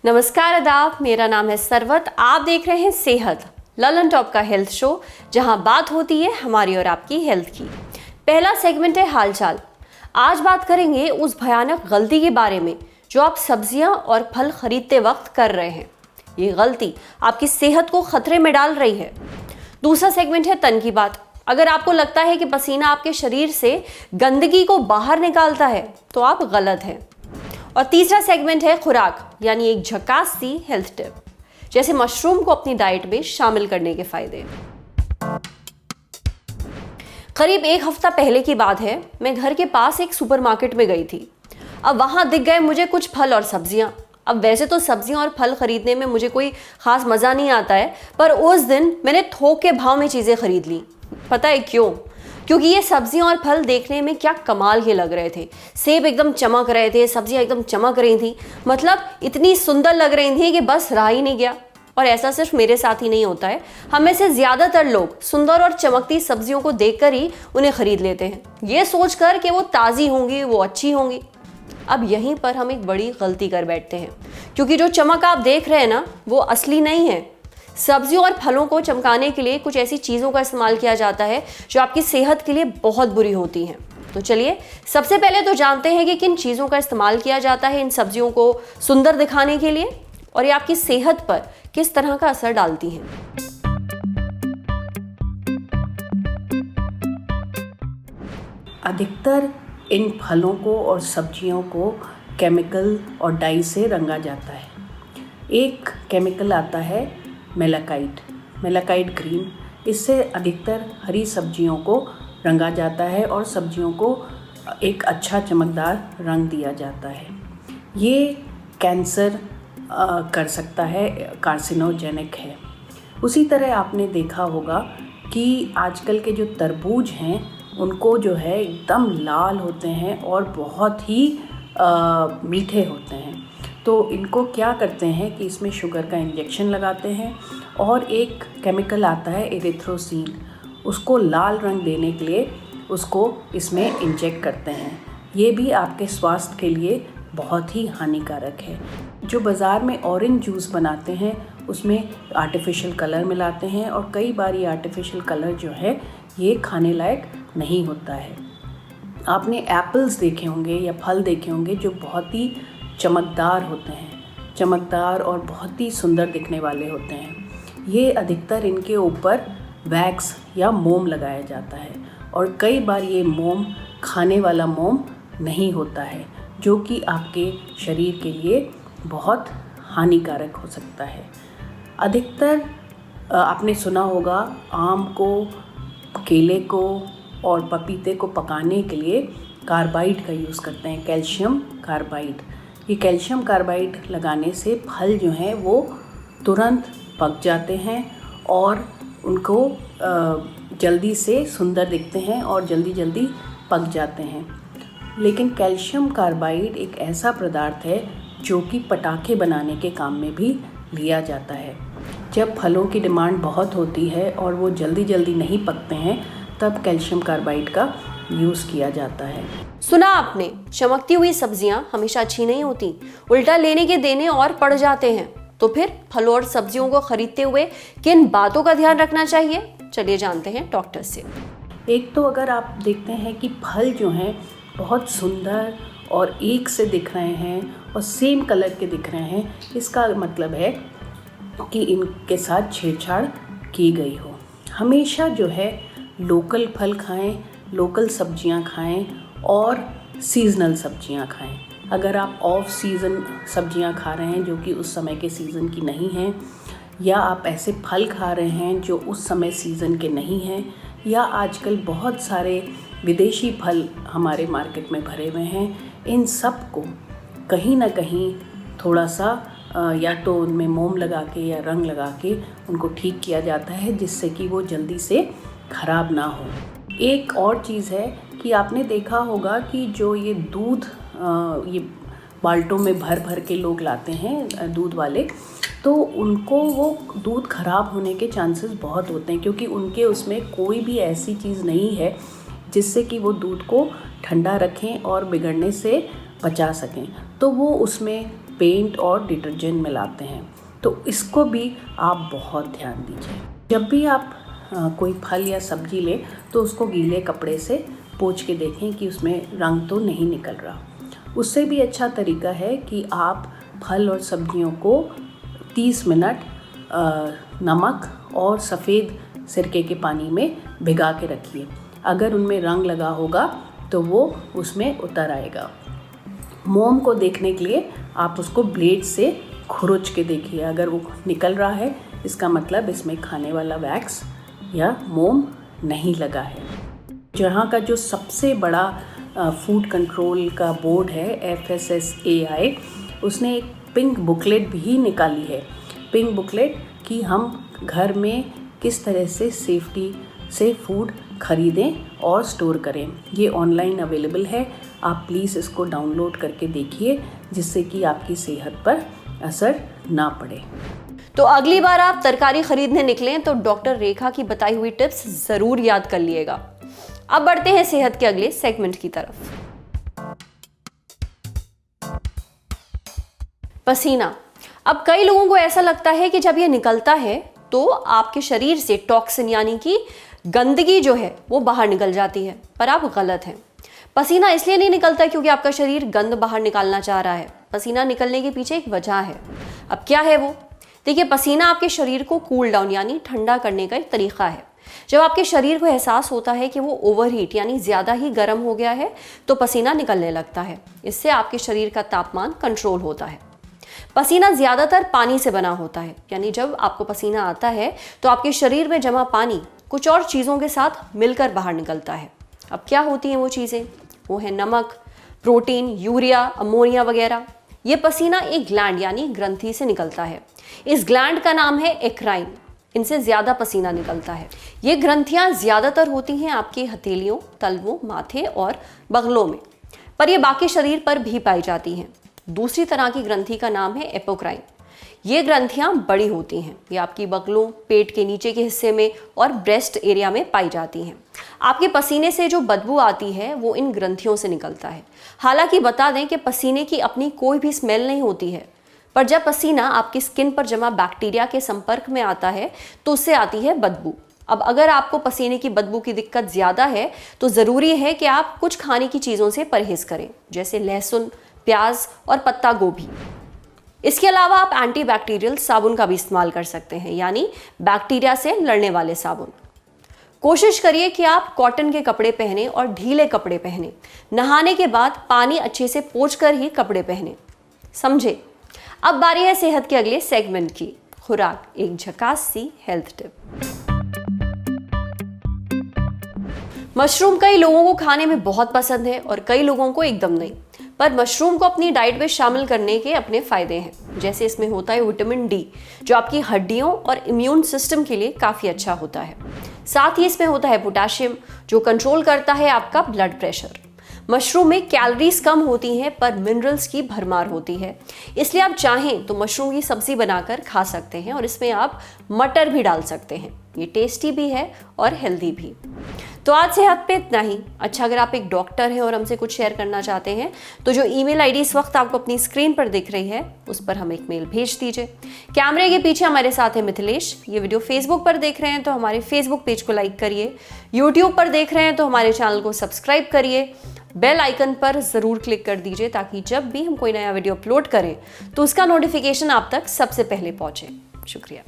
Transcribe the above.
नमस्कार आदाब, मेरा नाम है सरवत। आप देख रहे हैं सेहत ललन टॉप का हेल्थ शो, जहां बात होती है हमारी और आपकी हेल्थ की। पहला सेगमेंट है हालचाल। आज बात करेंगे उस भयानक गलती के बारे में जो आप सब्जियां और फल खरीदते वक्त कर रहे हैं। ये गलती आपकी सेहत को खतरे में डाल रही है। दूसरा सेगमेंट है तन की बात। अगर आपको लगता है कि पसीना आपके शरीर से गंदगी को बाहर निकालता है तो आप गलत हैं। और तीसरा सेगमेंट है खुराक, यानी एक झकास सी हेल्थ टिप, जैसे मशरूम को अपनी डाइट में शामिल करने के फायदे। करीब एक हफ्ता पहले की बात है, मैं घर के पास एक सुपरमार्केट में गई थी। अब वहां दिख गए मुझे कुछ फल और सब्जियां। अब वैसे तो सब्जियां और फल खरीदने में मुझे कोई खास मजा नहीं आता है, पर उस दिन मैंने थोक के भाव में चीजें खरीद ली। पता है क्यों? क्योंकि ये सब्जियां और फल देखने में क्या कमाल के लग रहे थे। सेब एकदम चमक रहे थे, सब्जियां एकदम चमक रही थी, मतलब इतनी सुंदर लग रही थी कि बस रहा ही नहीं गया। और ऐसा सिर्फ मेरे साथ ही नहीं होता है, हम में से ज्यादातर लोग सुंदर और चमकती सब्जियों को देखकर ही उन्हें खरीद लेते हैं, ये सोचकर कि वो ताज़ी होंगी, वो अच्छी होंगी। अब यहीं पर हम एक बड़ी गलती कर बैठते हैं, क्योंकि जो चमक आप देख रहे हैं ना, वो असली नहीं है। सब्जियों और फलों को चमकाने के लिए कुछ ऐसी चीज़ों का इस्तेमाल किया जाता है जो आपकी सेहत के लिए बहुत बुरी होती हैं। तो चलिए सबसे पहले तो जानते हैं कि किन चीज़ों का इस्तेमाल किया जाता है इन सब्जियों को सुंदर दिखाने के लिए, और ये आपकी सेहत पर किस तरह का असर डालती हैं। अधिकतर इन फलों को और सब्जियों को केमिकल और डाई से रंगा जाता है। एक केमिकल आता है मेलाकाइट ग्रीन। इससे अधिकतर हरी सब्जियों को रंगा जाता है और सब्जियों को एक अच्छा चमकदार रंग दिया जाता है। ये कैंसर कर सकता है, कार्सिनोजेनिक है। उसी तरह आपने देखा होगा कि आजकल के जो तरबूज हैं उनको जो है एकदम लाल होते हैं और बहुत ही मीठे होते हैं। तो इनको क्या करते हैं कि इसमें शुगर का इंजेक्शन लगाते हैं और एक केमिकल आता है एरिथ्रोसिन, उसको लाल रंग देने के लिए उसको इसमें इंजेक्ट करते हैं। ये भी आपके स्वास्थ्य के लिए बहुत ही हानिकारक है। जो बाज़ार में ऑरेंज जूस बनाते हैं उसमें आर्टिफिशियल कलर मिलाते हैं और कई बार ये आर्टिफिशियल कलर जो है ये खाने लायक नहीं होता है। आपने एप्पल्स देखे होंगे या फल देखे होंगे जो बहुत ही चमकदार होते हैं, चमकदार और बहुत ही सुंदर दिखने वाले होते हैं। ये अधिकतर इनके ऊपर वैक्स या मोम लगाया जाता है और कई बार ये मोम खाने वाला मोम नहीं होता है, जो कि आपके शरीर के लिए बहुत हानिकारक हो सकता है। अधिकतर आपने सुना होगा आम को, केले को और पपीते को पकाने के लिए कार्बाइड का यूज़ करते हैं, कैल्शियम कार्बाइड। ये कैल्शियम कार्बाइड लगाने से फल जो हैं वो तुरंत पक जाते हैं और उनको जल्दी से सुंदर दिखते हैं और जल्दी पक जाते हैं। लेकिन कैल्शियम कार्बाइड एक ऐसा पदार्थ है जो कि पटाखे बनाने के काम में भी लिया जाता है। जब फलों की डिमांड बहुत होती है और वो जल्दी नहीं पकते हैं, तब कैल्शियम कार्बाइड का यूज़ किया जाता है। सुना आपने, चमकती हुई सब्जियां हमेशा अच्छी नहीं होती, उल्टा लेने के देने और पड़ जाते हैं। तो फिर फलों और सब्जियों को खरीदते हुए किन बातों का ध्यान रखना चाहिए, चलिए जानते हैं डॉक्टर से। एक तो अगर आप देखते हैं कि फल जो हैं बहुत सुंदर और एक से दिख रहे हैं और सेम कलर के दिख रहे हैं, इसका मतलब है कि इनके साथ छेड़छाड़ की गई हो। हमेशा जो है लोकल फल खाएं, लोकल सब्जियां खाएं और सीज़नल सब्जियां खाएं। अगर आप ऑफ सीज़न सब्जियां खा रहे हैं जो कि उस समय के सीज़न की नहीं हैं, या आप ऐसे फल खा रहे हैं जो उस समय सीज़न के नहीं हैं, या आजकल बहुत सारे विदेशी फल हमारे मार्केट में भरे हुए हैं, इन सब को कहीं ना कहीं थोड़ा सा या तो उनमें मोम लगा के या रंग लगा के उनको ठीक किया जाता है, जिससे कि वो जल्दी से ख़राब ना हो। एक और चीज़ है कि आपने देखा होगा कि जो ये दूध ये बाल्टों में भर के लोग लाते हैं दूध वाले, तो उनको वो दूध ख़राब होने के चांसेस बहुत होते हैं, क्योंकि उनके उसमें कोई भी ऐसी चीज़ नहीं है जिससे कि वो दूध को ठंडा रखें और बिगड़ने से बचा सकें। तो वो उसमें पेंट और डिटर्जेंट मिलाते हैं, तो इसको भी आप बहुत ध्यान दीजिए। जब भी आप कोई फल या सब्जी लें तो उसको गीले कपड़े से पोंछ के देखें कि उसमें रंग तो नहीं निकल रहा। उससे भी अच्छा तरीका है कि आप फल और सब्जियों को 30 मिनट नमक और सफ़ेद सिरके के पानी में भिगा के रखिए। अगर उनमें रंग लगा होगा तो वो उसमें उतर आएगा। मोम को देखने के लिए आप उसको ब्लेड से खुरच के देखिए, अगर वो निकल रहा है इसका मतलब इसमें खाने वाला वैक्स या मोम नहीं लगा है। जहाँ का जो सबसे बड़ा फूड कंट्रोल का बोर्ड है FSSAI, उसने एक पिंक बुकलेट भी निकाली है। पिंक बुकलेट कि हम घर में किस तरह से सेफ्टी से फूड खरीदें और स्टोर करें। ये ऑनलाइन अवेलेबल है, आप प्लीज़ इसको डाउनलोड करके देखिए, जिससे कि आपकी सेहत पर असर ना पड़े। तो अगली बार आप तरकारी खरीदने निकलें तो डॉक्टर रेखा की बताई हुई टिप्स ज़रूर याद कर लिएगा। अब बढ़ते हैं सेहत के अगले सेगमेंट की तरफ। पसीना। अब कई लोगों को ऐसा लगता है कि जब ये निकलता है तो आपके शरीर से टॉक्सिन यानी कि गंदगी जो है वो बाहर निकल जाती है, पर आप गलत हैं। पसीना इसलिए नहीं निकलता क्योंकि आपका शरीर गंद बाहर निकालना चाह रहा है। पसीना निकलने के पीछे एक वजह है। अब क्या है वो? देखिए, पसीना आपके शरीर को कूल डाउन यानी ठंडा करने का एक तरीका है। जब आपके शरीर को एहसास होता है कि वो ओवरहीट यानी ज़्यादा ही गर्म हो गया है तो पसीना निकलने लगता है। इससे आपके शरीर का तापमान कंट्रोल होता है। पसीना ज़्यादातर पानी से बना होता है, यानी जब आपको पसीना आता है तो आपके शरीर में जमा पानी कुछ और चीज़ों के साथ मिलकर बाहर निकलता है। अब क्या होती हैं वो चीज़ें? वो है नमक, प्रोटीन, यूरिया, अमोनिया वगैरह। ये पसीना एक ग्लैंड यानी ग्रंथि से निकलता है। इस ग्लैंड का नाम है एक्राइन। इनसे ज़्यादा पसीना निकलता है। ये ग्रंथियाँ ज़्यादातर होती हैं आपकी हथेलियों, तलवों, माथे और बगलों में, पर ये बाकी शरीर पर भी पाई जाती हैं। दूसरी तरह की ग्रंथि का नाम है एपोक्राइन। ये ग्रंथियाँ बड़ी होती हैं। ये आपकी बगलों, पेट के नीचे के हिस्से में और ब्रेस्ट एरिया में पाई जाती हैं। आपके पसीने से जो बदबू आती है वो इन ग्रंथियों से निकलता है। हालांकि बता दें कि पसीने की अपनी कोई भी स्मेल नहीं होती है, पर जब पसीना आपकी स्किन पर जमा बैक्टीरिया के संपर्क में आता है तो उससे आती है बदबू। अब अगर आपको पसीने की बदबू की दिक्कत ज़्यादा है तो ज़रूरी है कि आप कुछ खाने की चीज़ों से परहेज़ करें, जैसे लहसुन, प्याज और पत्ता गोभी। इसके अलावा आप एंटीबैक्टीरियल साबुन का भी इस्तेमाल कर सकते हैं, यानी बैक्टीरिया से लड़ने वाले साबुन। कोशिश करिए कि आप कॉटन के कपड़े पहने और ढीले कपड़े पहने। नहाने के बाद पानी अच्छे से पोंछकर ही कपड़े पहने। समझे? अब बारी है सेहत के अगले सेगमेंट की, खुराक, एक झकास सी हेल्थ टिप। मशरूम कई लोगों को खाने में बहुत पसंद है और कई लोगों को एकदम नहीं, पर मशरूम को अपनी डाइट में शामिल करने के अपने फायदे हैं। जैसे इसमें होता है विटामिन डी, जो आपकी हड्डियों और इम्यून सिस्टम के लिए काफ़ी अच्छा होता है। साथ ही इसमें होता है पोटाशियम, जो कंट्रोल करता है आपका ब्लड प्रेशर। मशरूम में कैलोरीज कम होती हैं पर मिनरल्स की भरमार होती है, इसलिए आप चाहें तो मशरूम की सब्जी बनाकर खा सकते हैं और इसमें आप मटर भी डाल सकते हैं। ये टेस्टी भी है और हेल्दी भी। तो आज सेहत पे इतना ही। अच्छा, अगर आप एक डॉक्टर हैं और हमसे कुछ शेयर करना चाहते हैं तो जो ईमेल आईडी इस वक्त आपको अपनी स्क्रीन पर दिख रही है उस पर हम एक मेल भेज दीजिए। कैमरे के पीछे हमारे साथ है मिथिलेश। ये वीडियो फेसबुक पर देख रहे हैं तो हमारे फेसबुक पेज को लाइक करिए। यूट्यूब पर देख रहे हैं तो हमारे चैनल को सब्सक्राइब करिए। बेल आइकन पर ज़रूर क्लिक कर दीजिए ताकि जब भी हम कोई नया वीडियो अपलोड करें तो उसका नोटिफिकेशन आप तक सबसे पहले पहुंचे। शुक्रिया।